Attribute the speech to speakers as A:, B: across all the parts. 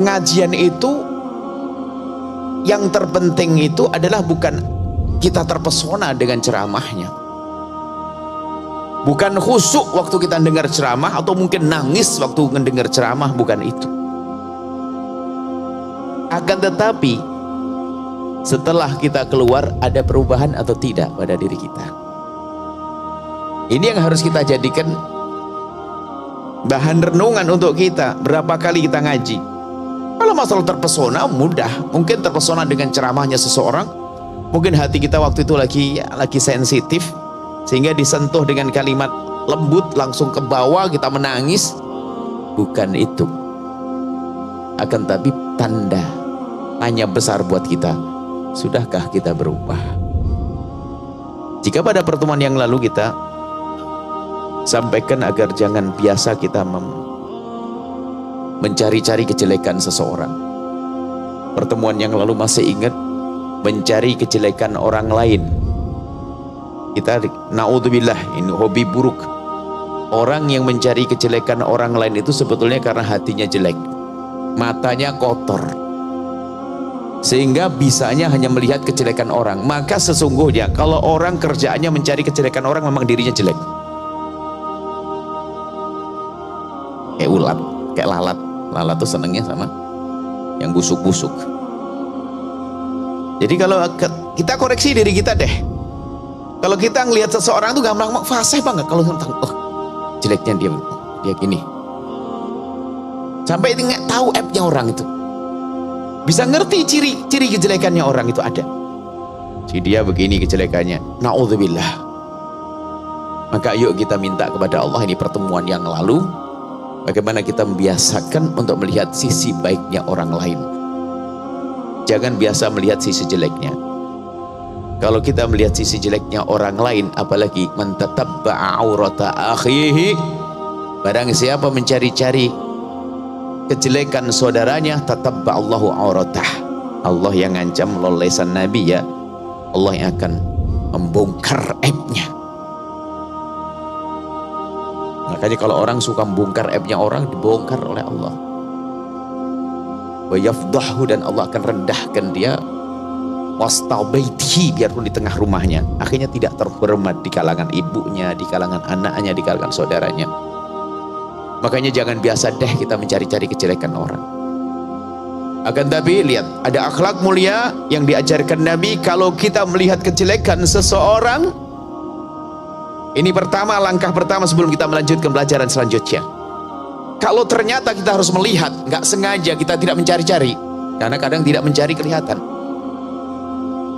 A: pengajian itu yang terpenting itu adalah bukan kita terpesona dengan ceramahnya, bukan khusyuk waktu kita dengar ceramah, atau mungkin nangis waktu mendengar ceramah, bukan itu. Akan tetapi setelah kita keluar ada perubahan atau tidak pada diri kita. Ini yang harus kita jadikan bahan renungan untuk kita. Berapa kali kita ngaji? Kalau masalah terpesona mudah, mungkin terpesona dengan ceramahnya seseorang, mungkin hati kita waktu itu lagi sensitif sehingga disentuh dengan kalimat lembut, langsung ke bawah kita menangis. Bukan itu. Akan tapi tanya besar buat kita, sudahkah kita berubah? Jika pada pertemuan yang lalu kita sampaikan agar jangan biasa kita mencari-cari kejelekan seseorang. Pertemuan yang lalu masih ingat mencari kejelekan orang lain. Kita naudzubillah, ini hobi buruk. Orang yang mencari kejelekan orang lain itu sebetulnya karena hatinya jelek, matanya kotor, sehingga bisanya hanya melihat kejelekan orang. Maka sesungguhnya kalau orang kerjaannya mencari kejelekan orang, memang dirinya jelek. Kayak ulat, kayak lalat. Lalat tuh senengnya sama yang busuk-busuk. Jadi kalau kita koreksi diri kita deh, kalau kita ngelihat seseorang tuh gampang fasih banget kalau tentang jeleknya dia gini, sampai nggak tahu aibnya orang itu, bisa ngerti ciri kejelekannya orang itu ada. Si dia begini kejelekannya, naudzubillah. Maka yuk kita minta kepada Allah, ini pertemuan yang lalu, bagaimana kita membiasakan untuk melihat sisi baiknya orang lain. Jangan biasa melihat sisi jeleknya. Kalau kita melihat sisi jeleknya orang lain, apalagi man tatabba'a aurata akhihi, barang siapa mencari-cari kejelekan saudaranya, tatabba'allahu auratah. Allah yang ngancam melalui lisan Nabi, ya Allah yang akan membongkar aibnya. Makanya kalau orang suka membongkar aibnya orang, dibongkar oleh Allah. Wa yafdahu, dan Allah akan rendahkan dia. Wastabaitihi, biarpun di tengah rumahnya, akhirnya tidak terhormat di kalangan ibunya, di kalangan anaknya, di kalangan saudaranya. Makanya jangan biasa deh kita mencari-cari kejelekan orang. Akan tapi lihat, ada akhlak mulia yang diajarkan Nabi. Kalau kita melihat kejelekan seseorang, ini pertama, langkah pertama sebelum kita melanjutkan pelajaran selanjutnya. Kalau ternyata kita harus melihat, nggak sengaja, kita tidak mencari-cari, karena kadang tidak mencari kelihatan.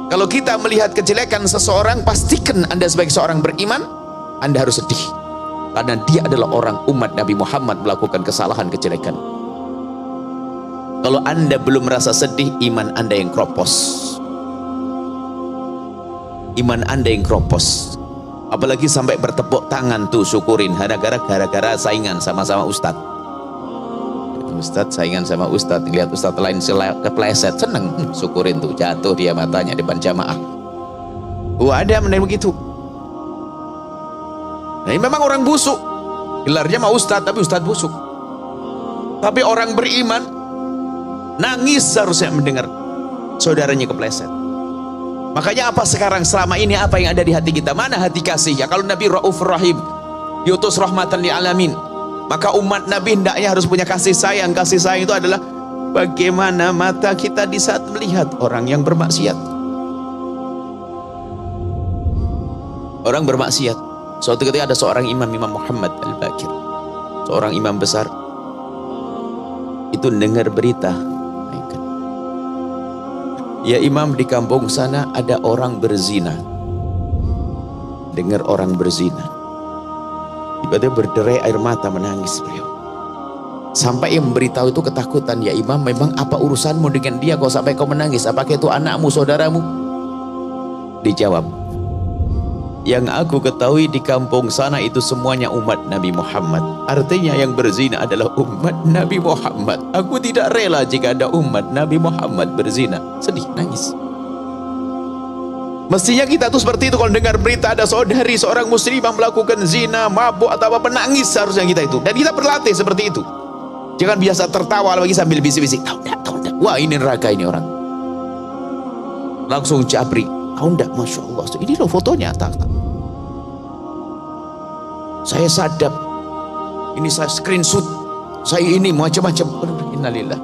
A: Kalau kita melihat kejelekan seseorang, pastikan Anda sebagai seorang beriman, Anda harus sedih, karena dia adalah orang umat Nabi Muhammad melakukan kesalahan, kejelekan. Kalau Anda belum merasa sedih, iman Anda yang kropos. Iman Anda yang kropos. Apalagi sampai bertepuk tangan tuh, syukurin, gara-gara saingan sama-sama ustadz. Ustadz saingan sama ustadz, lihat ustadz lain kepleset, seneng, syukurin tuh, jatuh dia matanya depan jamaah. Ada mengenai begitu. Nah, ini memang orang busuk, gelarnya mau ustadz, tapi ustadz busuk. Tapi orang beriman nangis seharusnya mendengar saudaranya kepleset. Makanya apa sekarang, selama ini apa yang ada di hati kita? Mana hati kasih? Ya kalau Nabi Raufur Rahim, diutus rahmatan lil alamin, maka umat Nabi hendaknya harus punya kasih sayang. Kasih sayang itu adalah bagaimana mata kita di saat melihat orang yang bermaksiat. Orang bermaksiat. Suatu ketika ada seorang imam Muhammad Al-Bakir, seorang imam besar, itu dengar berita, ya imam, di kampung sana ada orang berzina. Dengar orang berzina, tiba-tiba berderai air mata, menangis beliau. Sampai yang memberitahu itu ketakutan, ya imam, memang apa urusanmu dengan dia kau sampai kau menangis? Apakah itu anakmu, saudaramu? Dijawab, yang aku ketahui di kampung sana itu semuanya umat Nabi Muhammad. Artinya yang berzina adalah umat Nabi Muhammad. Aku tidak rela jika ada umat Nabi Muhammad berzina. Sedih, nangis. Mestinya kita tuh seperti itu. Kalau dengar berita ada saudari seorang muslimah melakukan zina, mabuk atau apa, penangis seharusnya kita itu. Dan kita berlatih seperti itu. Jangan biasa tertawa lagi sambil bisik-bisik, tahu enggak, tahu enggak. Wah, ini neraka ini orang. Langsung jabri, tahu enggak, Masya Allah, ini loh fotonya, tak. Saya sadap, ini saya screenshot, saya ini macam-macam. Innalillah.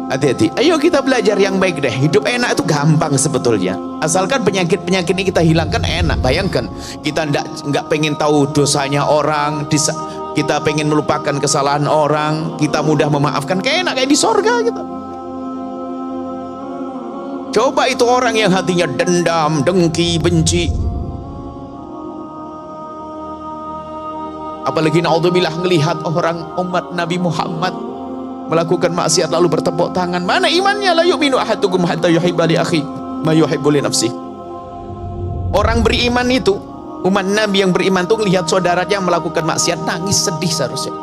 A: Hati-hati, ayo kita belajar yang baik deh. Hidup enak itu gampang sebetulnya, asalkan penyakit-penyakit ini kita hilangkan enak. Bayangkan, kita enggak pengen tahu dosanya orang, kita pengen melupakan kesalahan orang, kita mudah memaafkan, kayak enak kayak di sorga gitu. Coba itu orang yang hatinya dendam, dengki, benci, apalagi naudzubillah ngelihat orang umat Nabi Muhammad melakukan maksiat lalu bertepuk tangan, mana imannya? La yu'minu ahadukum hatta yuhibba li akhi ma yuhibbu li nafsihi. Orang beriman itu, umat Nabi yang beriman tuh ngelihat saudaranya melakukan maksiat nangis sedih seharusnya.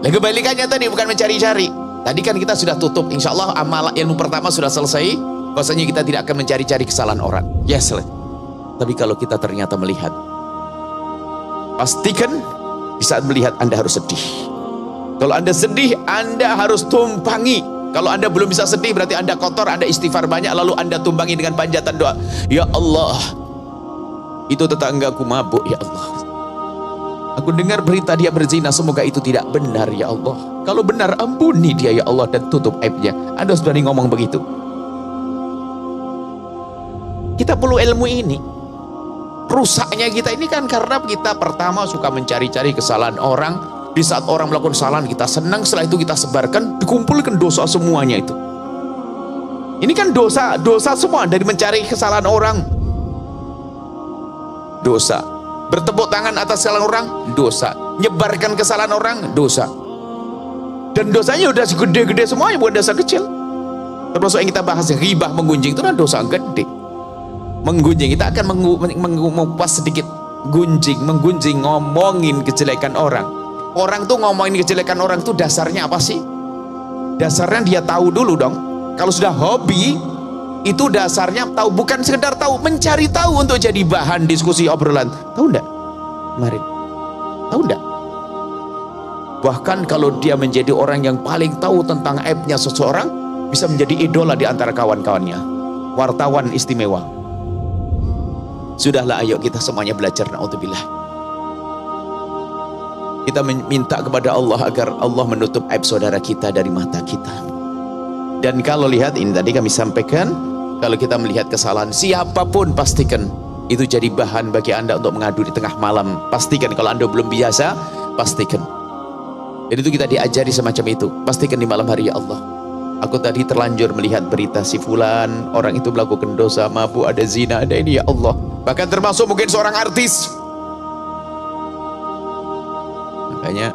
A: Nah, kebalikannya tadi bukan mencari-cari. Tadi kan kita sudah tutup, insya Allah amal ilmu pertama sudah selesai, bahwasanya kita tidak akan mencari-cari kesalahan orang. Yes. Tapi kalau kita ternyata melihat, pastikan di saat melihat Anda harus sedih. Kalau Anda sedih, Anda harus tumpangi. Kalau Anda belum bisa sedih, berarti Anda kotor, Anda istighfar banyak, lalu Anda tumpangi dengan panjatan doa. Ya Allah, itu tetanggaku mabuk, ya Allah. Aku dengar berita dia berzina, semoga itu tidak benar, ya Allah. Kalau benar, ampuni dia, ya Allah, dan tutup aibnya. Anda harus berani ngomong begitu. Kita perlu ilmu ini. Rusaknya kita ini kan karena kita pertama suka mencari-cari kesalahan orang. Di saat orang melakukan kesalahan, kita senang, setelah itu kita sebarkan, dikumpulkan dosa semuanya itu. Ini kan dosa semua dari mencari kesalahan orang. Dosa. Bertepuk tangan atas kesalahan orang, dosa. Nyebarkan kesalahan orang, dosa. Dan dosanya udah gede-gede semuanya, bukan dosa kecil. Termasuk yang kita bahas, ghibah, menggunjing, itu kan dosa gede. Menggunjing, kita akan mengupas sedikit. Menggunjing, ngomongin kejelekan orang. Orang tuh ngomongin kejelekan orang tuh dasarnya apa sih? Dasarnya dia tahu dulu dong. Kalau sudah hobi, itu dasarnya tahu, bukan sekedar tahu, mencari tahu untuk jadi bahan diskusi obrolan. Tahu enggak? Kemarin. Tahu enggak? Bahkan kalau dia menjadi orang yang paling tahu tentang aibnya seseorang, bisa menjadi idola di antara kawan-kawannya. Wartawan istimewa. Sudahlah, ayo kita semuanya belajar, naudzubillah. Kita minta kepada Allah agar Allah menutup aib saudara kita dari mata kita. Dan kalau lihat, ini tadi kami sampaikan, kalau kita melihat kesalahan siapapun, pastikan itu jadi bahan bagi Anda untuk mengadu di tengah malam. Pastikan, kalau Anda belum biasa, pastikan. Jadi itu kita diajari semacam itu. Pastikan di malam hari, ya Allah, aku tadi terlanjur melihat berita si fulan, orang itu melakukan dosa, mabuk, ada zina, ada ini, ya Allah. Bahkan termasuk mungkin seorang artis. Makanya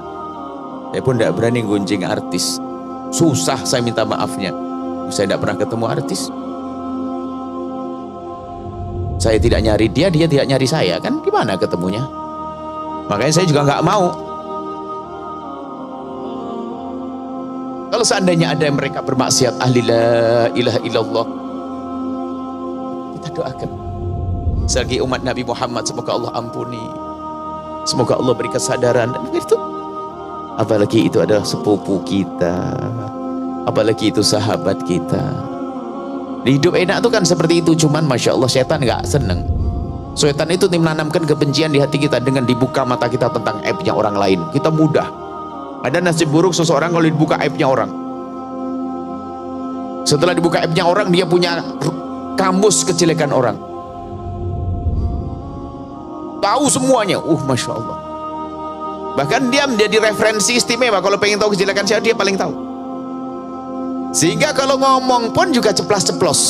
A: saya pun tidak berani gunjing artis. Susah saya minta maafnya. Saya tidak pernah ketemu artis. Saya tidak nyari dia, dia tidak nyari saya, kan gimana ketemunya? Makanya saya juga nggak mau. Kalau seandainya ada yang mereka bermaksiat, ahli la ilaha illallah, kita doakan. Selagi umat Nabi Muhammad, semoga Allah ampuni, semoga Allah beri kesadaran. Dan itu, apalagi itu adalah sepupu kita, apalagi itu sahabat kita. Hidup enak itu kan seperti itu. Cuman Masya Allah, setan nggak seneng. Setan itu menanamkan kebencian di hati kita dengan dibuka mata kita tentang aibnya orang lain. Kita mudah. Ada nasib buruk seseorang kalau dibuka aibnya orang. Setelah dibuka aibnya orang, dia punya kamus kejelekan orang. Tahu semuanya. Masya Allah. Bahkan dia menjadi referensi istimewa. Kalau pengen tahu kejelekan siapa, dia paling tahu. Sehingga kalau ngomong pun juga ceplas-ceplos.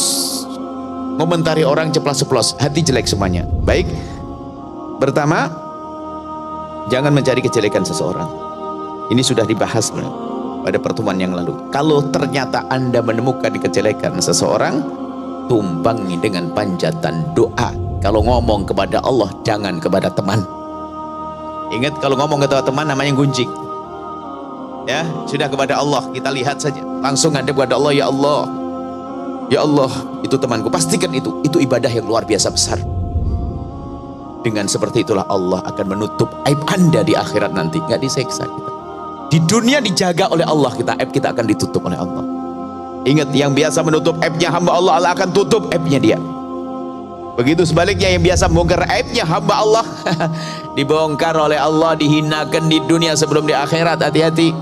A: Komentari orang ceplas-ceplos, hati jelek semuanya. Baik. Pertama, jangan mencari kejelekan seseorang. Ini sudah dibahas pada pertemuan yang lalu. Kalau ternyata Anda menemukan kejelekan seseorang, tumpangi dengan panjatan doa. Kalau ngomong kepada Allah, jangan kepada teman. Ingat, kalau ngomong kepada teman namanya gunjing. Ya, sudah kepada Allah, kita lihat saja. Langsung ada kepada Allah, ya Allah, ya Allah, itu temanku. Pastikan itu ibadah yang luar biasa besar. Dengan seperti itulah Allah akan menutup aib Anda di akhirat nanti. Nggak diseksa kita. Di dunia dijaga oleh Allah kita, aib kita akan ditutup oleh Allah. Ingat, yang biasa menutup aibnya hamba Allah, Allah akan tutup aibnya dia. Begitu sebaliknya, yang biasa membongkar aibnya hamba Allah dibongkar oleh Allah, dihinakan di dunia sebelum di akhirat. Hati-hati.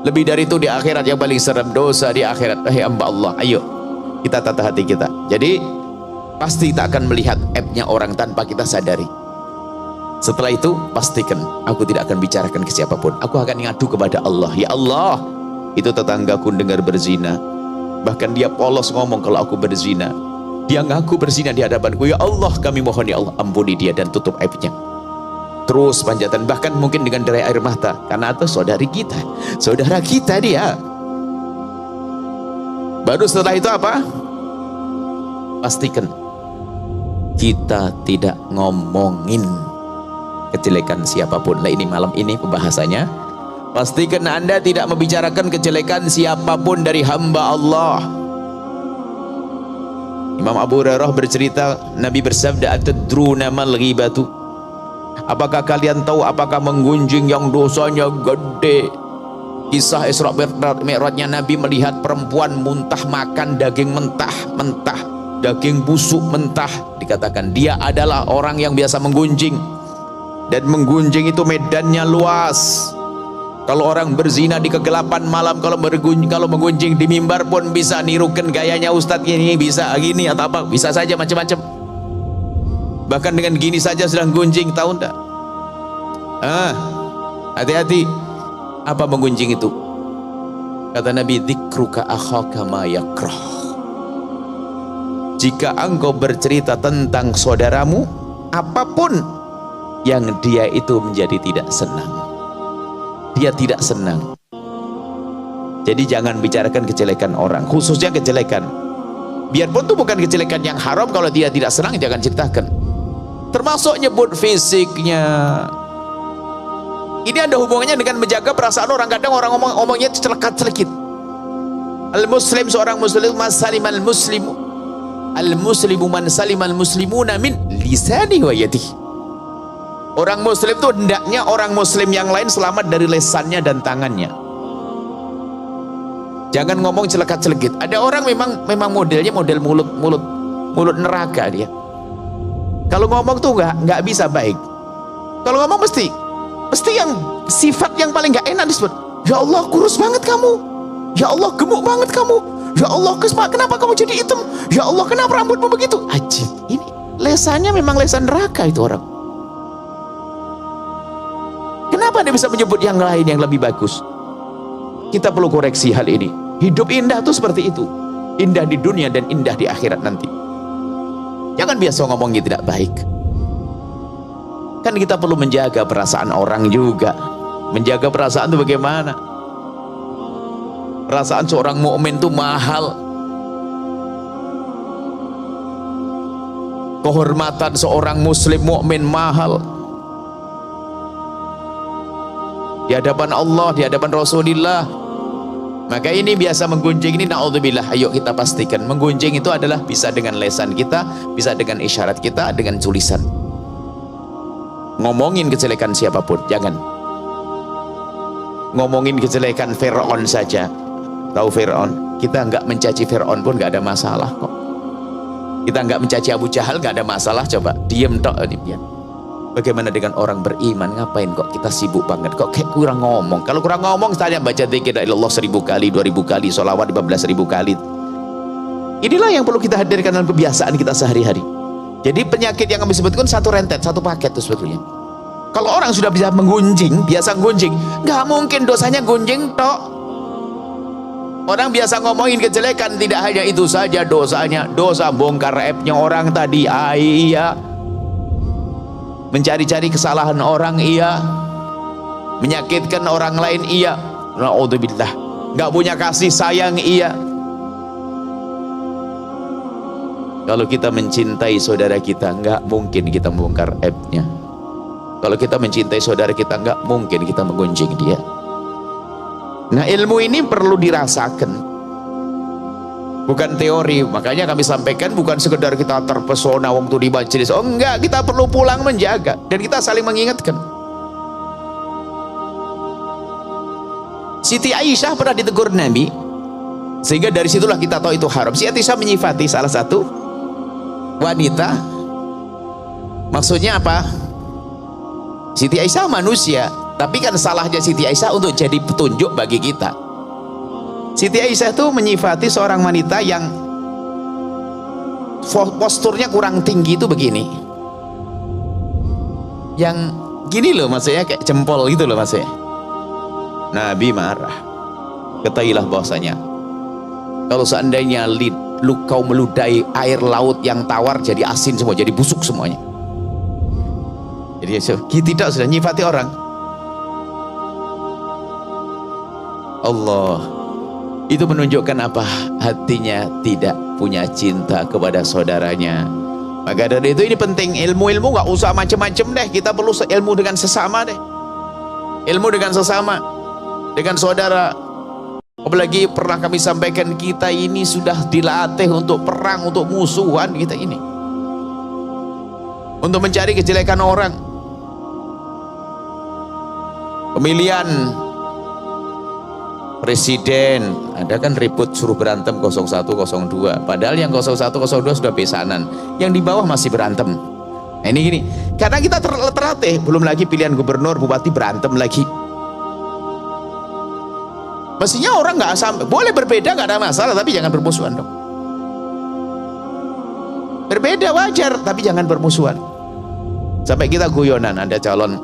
A: Lebih dari itu di akhirat yang paling serem, dosa di akhirat. Hamba Allah, ayo kita tata hati kita. Jadi pasti kita akan melihat aibnya orang tanpa kita sadari. Setelah itu pastikan aku tidak akan bicarakan ke siapapun. Aku akan ngadu kepada Allah. Ya Allah, itu tetanggaku dengar berzina, bahkan dia polos ngomong kalau aku berzina. Dia ngaku berzina di hadapanku. Ya Allah, kami mohon ya Allah, ampuni dia dan tutup aibnya. Terus panjatan, bahkan mungkin dengan derai air mata, karena itu saudari kita, saudara kita dia. Baru setelah itu apa? Pastikan kita tidak ngomongin kejelekan siapapun. Nah, ini malam ini pembahasannya. Pastikan Anda tidak membicarakan kejelekan siapapun dari hamba Allah. Imam Abu Hurairah bercerita, Nabi bersabda, atadruna mal ghibatu? Apakah kalian tahu apakah menggunjing yang dosanya gede? Kisah Isra Mi'rajnya Nabi melihat perempuan muntah makan daging mentah, daging busuk mentah. Dikatakan dia adalah orang yang biasa menggunjing, dan menggunjing itu medannya luas. Kalau orang berzina di kegelapan malam, kalau menggunjing di mimbar pun bisa nirukan gayanya Ustadz ini, bisa gini atau apa, bisa saja macam-macam. Bahkan dengan gini saja sedang gunjing, tahu enggak? Hati-hati. Apa menggunjing itu? Kata Nabi, dzikruka akhaka ma yakrah. Jika engkau bercerita tentang saudaramu apapun yang dia itu menjadi tidak senang, dia tidak senang. Jadi jangan bicarakan kejelekan orang, khususnya kejelekan. Biarpun itu bukan kejelekan yang haram, kalau dia tidak senang jangan ceritakan. Termasuk nyebut fisiknya. Ini ada hubungannya dengan menjaga perasaan orang. Kadang orang ngomongnya celekat-celekit. Al-muslim, seorang muslim, masalimal muslimu. Al-muslimu man salimal muslimuna min lisani wa yadihi. Orang muslim itu hendaknya orang muslim yang lain selamat dari lesannya dan tangannya. Jangan ngomong celekat-celekit. Ada orang memang modelnya model mulut neraka dia. Kalau ngomong tuh nggak bisa baik. Kalau ngomong mesti yang sifat yang paling nggak enak disebut. Ya Allah, kurus banget kamu. Ya Allah, gemuk banget kamu. Ya Allah, kenapa kamu jadi hitam? Ya Allah, kenapa rambutmu begitu? Ajib. Ini lesannya memang lesan neraka itu orang. Kenapa dia bisa menyebut yang lain yang lebih bagus? Kita perlu koreksi hal ini. Hidup indah itu seperti itu. Indah di dunia dan indah di akhirat nanti. Jangan biasa ngomongnya tidak baik. Kan kita perlu menjaga perasaan orang juga. Menjaga perasaan itu bagaimana? Perasaan seorang mukmin itu mahal. Kehormatan seorang muslim mukmin mahal. Di hadapan Allah, di hadapan Rasulullah. Maka ini biasa menggunjing ini, na'udzubillah. Ayo kita pastikan menggunjing itu adalah bisa dengan lesan kita, bisa dengan isyarat kita, dengan tulisan. Ngomongin kejelekan siapapun, jangan. Ngomongin kejelekan Fir'aun saja. Tahu Fir'aun? Kita nggak mencaci Fir'aun pun nggak ada masalah kok. Kita nggak mencaci Abu Jahal nggak ada masalah, coba diem tok. Bagaimana dengan orang beriman? Ngapain kok kita sibuk banget? Kok kayak kurang ngomong? Kalau kurang ngomong, tanya baca dzikir la ilallah 1000 kali, 2000 kali, sholawat 15.000 kali. Inilah yang perlu kita hadirkan dalam kebiasaan kita sehari-hari. Jadi penyakit yang kami sebutkan satu rentet, satu paket itu sebetulnya. Kalau orang sudah bisa menggunjing, biasa gunjing, nggak mungkin dosanya gunjing tok. Orang biasa ngomongin kejelekan, tidak hanya itu saja dosanya, dosa bongkar aibnya orang tadi, iya. Mencari-cari kesalahan orang, iya. Menyakitkan orang lain, iya. Na'udzubillah. Nggak punya kasih sayang, iya. Kalau kita mencintai saudara kita, nggak mungkin kita membongkar aibnya. Kalau kita mencintai saudara kita, nggak mungkin kita menggunjing dia. Nah, ilmu ini perlu dirasakan. bukan teori. Makanya kami sampaikan bukan sekedar kita terpesona waktu di majelis. Oh enggak, kita perlu pulang menjaga dan kita saling mengingatkan. Siti Aisyah pernah ditegur Nabi, sehingga dari situlah kita tahu itu haram. Siti Aisyah menyifati salah satu wanita. Maksudnya apa? Siti Aisyah manusia, tapi kan salahnya Siti Aisyah untuk jadi petunjuk bagi kita. Siti Aisyah itu menyifati seorang wanita yang posturnya kurang tinggi, itu begini, yang gini loh, maksudnya kayak jempol gitu loh maksudnya. Nabi marah. Ketahuilah bahwasanya kalau seandainya kau meludahi air laut yang tawar jadi asin semua, jadi busuk semuanya. Jadi tidak sudah nyifati orang. Allah itu menunjukkan apa? Hatinya tidak punya cinta kepada saudaranya. Maka dari itu ini penting, ilmu-ilmu nggak usah macam-macam deh. Kita perlu ilmu dengan sesama deh. Ilmu dengan sesama, dengan saudara. Apalagi pernah kami sampaikan, kita ini sudah dilatih untuk perang, untuk musuhan kita ini, untuk mencari kejelekan orang. Pemilihan presiden ada kan ribut suruh berantem 01, 02, padahal yang 01, 02 sudah besanan, yang di bawah masih berantem. Nah, ini gini, karena kita terlatih. Belum lagi pilihan gubernur, bupati berantem lagi. Mestinya orang nggak sampai, boleh berbeda nggak ada masalah, tapi jangan bermusuhan dong. Berbeda wajar, tapi jangan bermusuhan. Sampai kita guyonan, ada calon,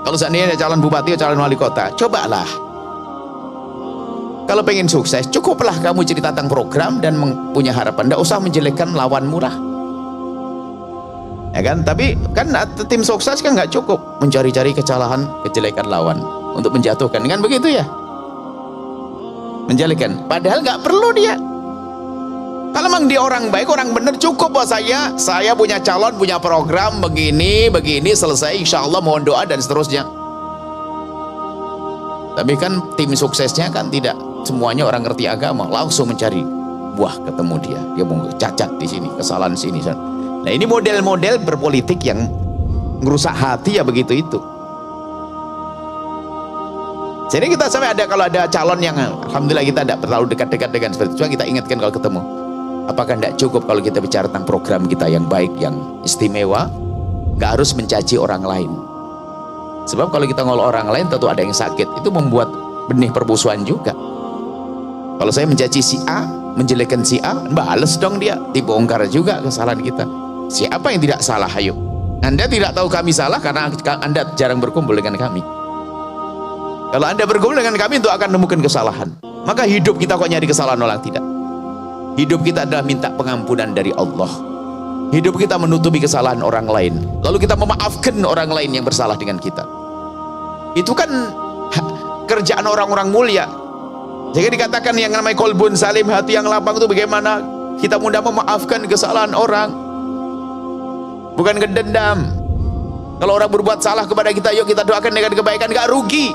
A: kalau seandainya ada calon bupati atau calon wali kota, cobalah kalau pengen sukses, cukuplah kamu cerita tentang program dan punya harapan, tidak usah menjelekkan lawan murah, ya kan? Tapi kan tim sukses kan nggak cukup mencari-cari kesalahan, kejelekan lawan untuk menjatuhkan, kan begitu ya, menjelekan, padahal nggak perlu dia. Kalau memang dia orang baik, orang benar, cukup bahwa saya punya calon, punya program begini, selesai, insya Allah mohon doa dan seterusnya. Tapi kan tim suksesnya kan tidak semuanya orang ngerti agama, langsung mencari buah, ketemu dia mau cacat di sini, kesalahan sini. Nah ini model-model berpolitik yang ngerusak hati ya, begitu itu. Jadi kita sampai ada, kalau ada calon yang alhamdulillah kita tidak terlalu dekat-dekat dengan seperti itu, kita ingatkan kalau ketemu, apakah tidak cukup kalau kita bicara tentang program kita yang baik, yang istimewa, nggak harus mencaci orang lain. Sebab kalau kita ngolok orang lain tentu ada yang sakit, itu membuat benih permusuhan juga. Kalau saya mencaci si A, menjelekkan si A, balas dong dia, dibongkar juga kesalahan kita. Siapa yang tidak salah? Ayo, Anda tidak tahu kami salah karena Anda jarang berkumpul dengan kami. Kalau Anda berkumpul dengan kami, itu akan menemukan kesalahan. Maka hidup kita kok nyari kesalahan orang? Tidak. Hidup kita adalah minta pengampunan dari Allah. Hidup kita menutupi kesalahan orang lain, lalu kita memaafkan orang lain yang bersalah dengan kita. Itu kan kerjaan orang-orang mulia. Jadi dikatakan yang namanya qalbun salim, hati yang lapang itu bagaimana kita mudah memaafkan kesalahan orang, bukan ngedendam. Kalau orang berbuat salah kepada kita, yuk kita doakan dengan kebaikan, gak rugi.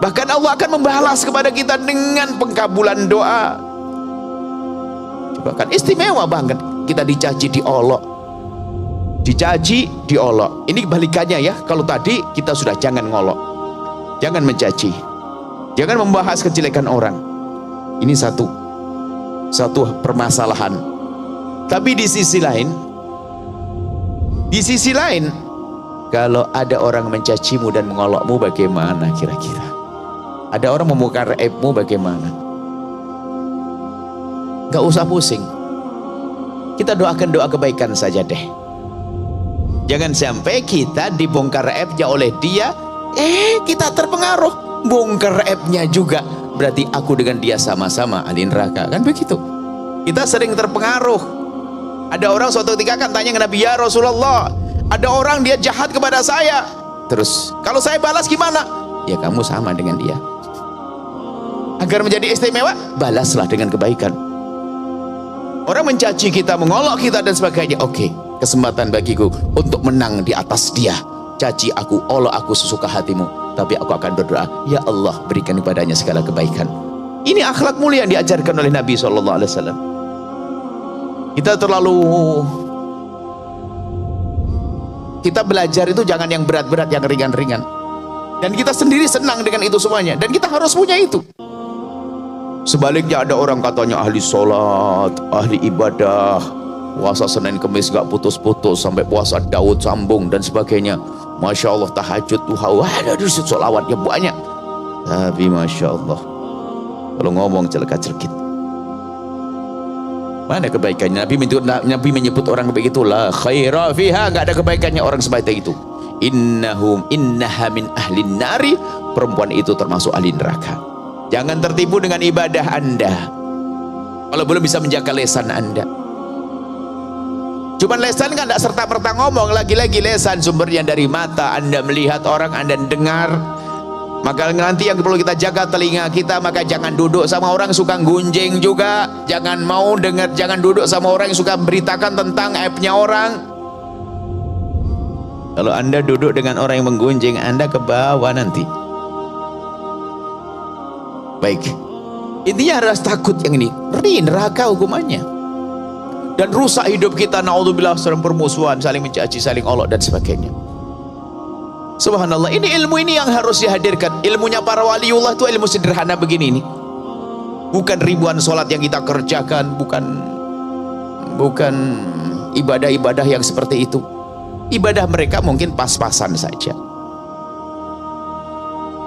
A: Bahkan Allah akan membalas kepada kita dengan pengkabulan doa. Coba kan istimewa banget, kita dicaci, diolok, dicaci, diolok. Ini balikannya ya. Kalau tadi kita sudah jangan ngolok, jangan mencaci, jangan membahas kejelekan orang. Ini satu permasalahan. Tapi di sisi lain, kalau ada orang mencacimu dan mengolokmu, bagaimana kira-kira? Ada orang membongkar aibmu, bagaimana? Gak usah pusing. Kita doakan doa kebaikan saja deh. Jangan sampai kita dibongkar aibnya oleh dia, kita terpengaruh, bongkar aibnya juga, berarti aku dengan dia sama-sama ahli neraka, kan begitu. Kita sering terpengaruh. Ada orang suatu ketika kan tanya ke Nabi, ya Rasulullah, ada orang dia jahat kepada saya, terus kalau saya balas gimana? Ya kamu sama dengan dia. Agar menjadi istimewa, balaslah dengan kebaikan. Orang mencaci kita, mengolok kita dan sebagainya, oke, kesempatan bagiku untuk menang di atas dia. Caci aku, olok aku sesuka hatimu, tapi aku akan berdoa, ya Allah berikan kepadanya segala kebaikan. Ini akhlak mulia yang diajarkan oleh Nabi SAW. Kita belajar itu jangan yang berat-berat, yang ringan-ringan. Dan kita sendiri senang dengan itu semuanya. Dan kita harus punya itu. Sebaliknya ada orang katanya ahli sholat, ahli ibadah, puasa Senin Kemis gak putus-putus, sampai puasa Daud sambung dan sebagainya. Masya Allah, tahajud, duha, ada sholawatnya banyak. Tapi Masya Allah, kalau ngomong celaka-celkit, mana kebaikannya? Nabi menyebut orang begitu, la khaira fiha, gak ada kebaikannya orang sebaik itu. Innaha min ahlin nari, perempuan itu termasuk ahli neraka. Jangan tertipu dengan ibadah Anda kalau belum bisa menjaga lesan Anda. Cuman lesan kan tidak serta-merta ngomong, lagi-lagi lesan sumbernya dari mata. Anda melihat orang, Anda dengar. Maka nanti yang perlu kita jaga telinga kita. Maka jangan duduk sama orang suka gunjing juga. Jangan mau dengar, jangan duduk sama orang yang suka beritakan tentang aibnya orang. Kalau Anda duduk dengan orang yang menggunjing, Anda ke bawah nanti. Baik, intinya harus takut yang ini. Neraka hukumannya. Dan rusak hidup kita, naudzubillah, saling permusuhan, saling mencaci, saling olok dan sebagainya. Subhanallah, ini ilmu ini yang harus dihadirkan. Ilmunya para waliullah itu ilmu sederhana begini ini. Bukan ribuan sholat yang kita kerjakan, bukan ibadah-ibadah yang seperti itu. Ibadah mereka mungkin pas-pasan saja.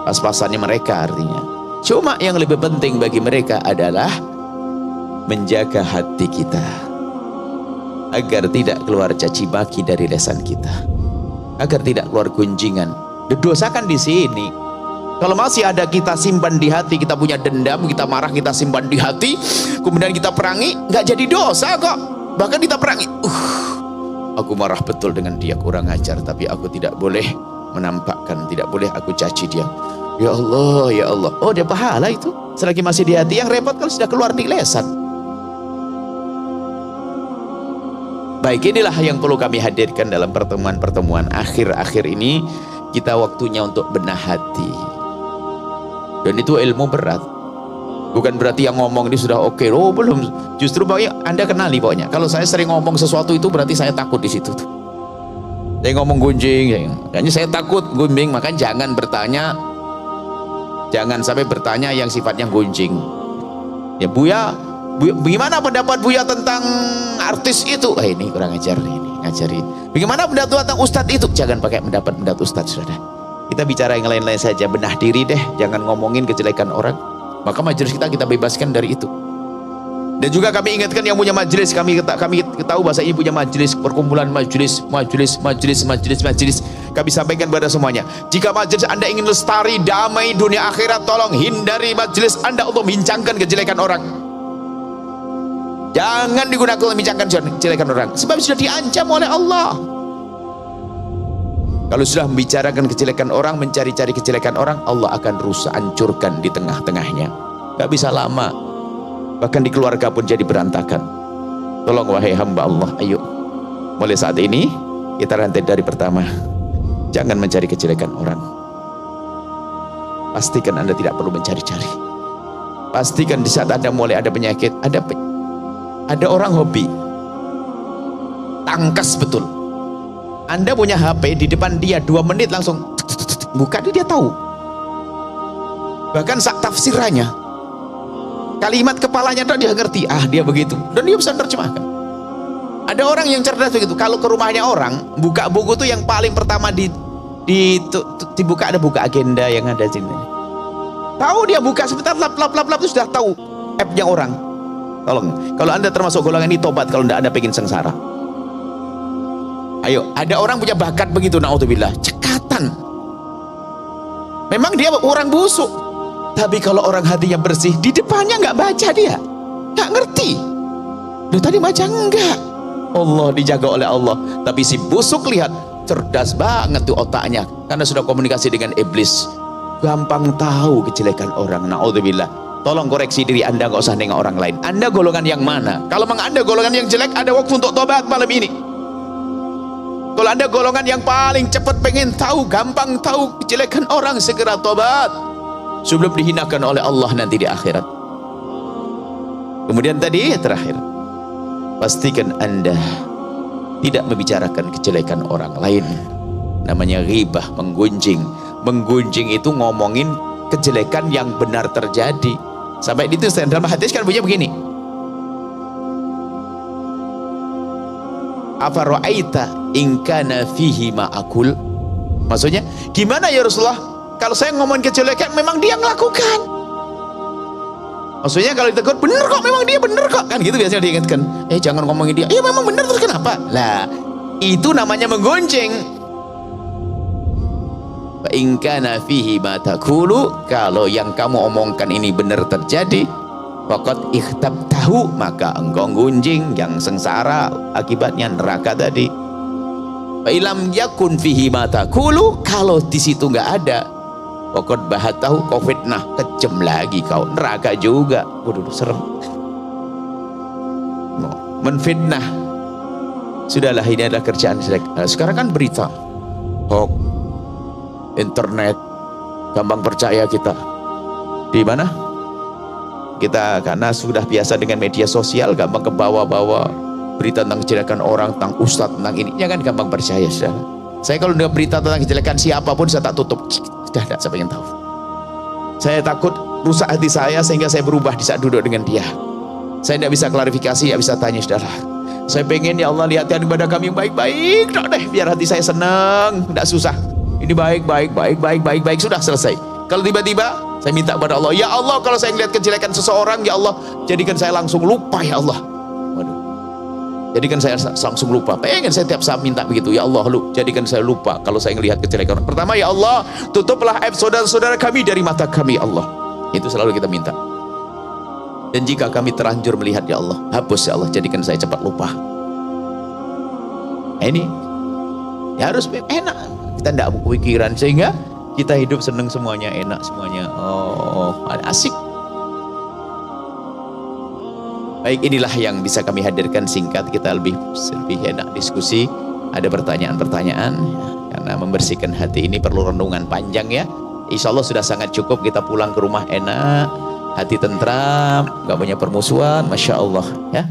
A: Pas-pasannya mereka artinya. Cuma yang lebih penting bagi mereka adalah menjaga hati kita agar tidak keluar caci maki dari lisan kita, agar tidak keluar gunjingan. Dosa kan di sini. Kalau masih ada kita simpan di hati, kita punya dendam, kita marah, kita simpan di hati, kemudian kita perangi, nggak jadi dosa kok. Bahkan kita perangi, aku marah betul dengan dia, kurang ajar, tapi aku tidak boleh menampakkan, tidak boleh aku caci dia. Ya Allah, ya Allah. Oh, dia pahala itu. Selagi masih di hati. Yang repot kalau sudah keluar di lesan. Baik, inilah yang perlu kami hadirkan dalam pertemuan-pertemuan akhir-akhir ini. Kita waktunya untuk benah hati. Dan itu ilmu berat. Bukan berarti yang ngomong ini sudah oke. Oh, belum. Justru pokoknya Anda kenali pokoknya. Kalau saya sering ngomong sesuatu itu berarti saya takut di situ tuh. Saya ngomong gunjing, kayaknya saya takut gunjing, maka jangan bertanya. Jangan sampai bertanya yang sifatnya gunjing. Ya, Buya, bagaimana pendapat Buya tentang artis itu? Ini kurang ajar ini, ngajarin. Bagaimana pendapat tentang ustadz itu? Jangan pakai pendapat ustadz, sudah. Kita bicara yang lain-lain saja, benah diri deh, jangan ngomongin kejelekan orang. Maka majelis kita bebaskan dari itu. Dan juga kami ingatkan yang punya majelis, kami tahu bahasa ibu punya majelis, perkumpulan majelis. Kami sampaikan kepada semuanya, jika majelis Anda ingin lestari, damai dunia akhirat, tolong hindari majelis Anda untuk membincangkan kejelekan orang. Jangan digunakan untuk membincangkan kejelekan orang, sebab sudah diancam oleh Allah. Kalau sudah membicarakan kejelekan orang, mencari-cari kejelekan orang, Allah akan rusak, hancurkan di tengah-tengahnya. Gak bisa lama, bahkan di keluarga pun jadi berantakan. Tolong wahai hamba Allah, ayo mulai saat ini kita rantai dari pertama. Jangan mencari kejelekan orang. Pastikan Anda tidak perlu mencari-cari. Pastikan di saat Anda mulai ada penyakit, ada orang hobi tangkas betul. Anda punya HP di depan dia 2 menit langsung buka, dia tahu. Bahkan sak tafsirannya, kalimat kepalanya dia ngerti, dia begitu, dan dia bisa terjemahkan. Ada orang yang cerdas begitu. Kalau ke rumahnya orang, buka buku tuh yang paling pertama dibuka, ada buka agenda yang ada sini. Tahu dia buka sebentar, lap itu sudah tahu app-nya orang. Tolong, kalau Anda termasuk golongan ini, tobat kalau Anda pengen sengsara. Ayo, ada orang punya bakat begitu, naudzubillah, cekatan. Memang dia orang busuk, tapi kalau orang hatinya bersih, di depannya nggak baca, dia nggak ngerti. Loh, tadi baca enggak? Allah dijaga oleh Allah. Tapi si busuk lihat, cerdas banget tuh otaknya, karena sudah komunikasi dengan iblis. Gampang tahu kejelekan orang, naudzubillah. Tolong koreksi diri Anda, nggak usah nengok orang lain. Anda golongan yang mana? Kalau memang Anda golongan yang jelek, ada waktu untuk tobat malam ini. Kalau Anda golongan yang paling cepat pengen tahu, gampang tahu kejelekan orang, segera tobat sebelum dihinakan oleh Allah nanti di akhirat. Kemudian tadi terakhir, pastikan Anda tidak membicarakan kejelekan orang lain. Namanya ghibah, menggunjing. Menggunjing itu ngomongin kejelekan yang benar terjadi. Sampai itu dalam hadis kan bunyinya begini, afara'aita in kana fihi ma'akul. Maksudnya gimana ya Rasulullah, kalau saya ngomongin kejelekan memang dia melakukan. Maksudnya kalau ditegur, bener kok, memang dia bener kok, kan gitu biasanya diingatkan. Jangan ngomongin dia, ya memang bener, terus kenapa? Lah itu namanya menggunjing. Fa in kana fihi ma taqulu, kalau yang kamu omongkan ini benar terjadi, faqad ikhtabtahu, maka engkau gunjing yang sengsara akibatnya neraka tadi. Fa ilam yakun fihi ma taqulu, kalau di situ enggak ada, faqad bahatahu, kau fitnah, kejem lagi kau, neraka juga. Waduh, serem. Menfitnah. Sudahlah, ini adalah kerjaan sekarang kan berita, hoax, internet, gampang percaya kita. Di mana? Kita karena sudah biasa dengan media sosial, gampang ke bawah-bawah berita tentang kejelekan orang, tentang ustadz, tentang ini, jangan gampang percaya. Sudah. Saya kalau dengar berita tentang kejelekan siapapun saya tak tutup. Sudah tidak, saya ingin tahu. Saya takut rusak hati saya sehingga saya berubah di saat duduk dengan dia. Saya tidak bisa klarifikasi, tidak bisa tanya. Sudahlah. Saya pengen ya Allah lihat ibadah kami yang baik-baik, deh, biar hati saya senang, tidak susah. Ini baik, sudah selesai. Kalau tiba-tiba saya minta kepada Allah, ya Allah, kalau saya melihat kejelekan seseorang, ya Allah, jadikan saya langsung lupa, ya Allah. Waduh. Jadikan saya langsung lupa. Pengen saya tiap saat minta begitu, ya Allah, jadikan saya lupa kalau saya melihat kejelekan. Pertama, ya Allah, tutuplah aib saudara-saudara kami dari mata kami, ya Allah. Itu selalu kita minta. Dan jika kami terlanjur melihat, ya Allah, hapus, ya Allah, jadikan saya cepat lupa. Ini ya harus enak. Kita tidak berpikiran sehingga kita hidup senang, semuanya enak, semuanya asik. Baik, inilah yang bisa kami hadirkan singkat, kita lebih enak diskusi. Ada pertanyaan-pertanyaan ya, karena membersihkan hati ini perlu renungan panjang ya. Insya Allah sudah sangat cukup, kita pulang ke rumah enak, hati tentram, nggak punya permusuhan, masya Allah ya.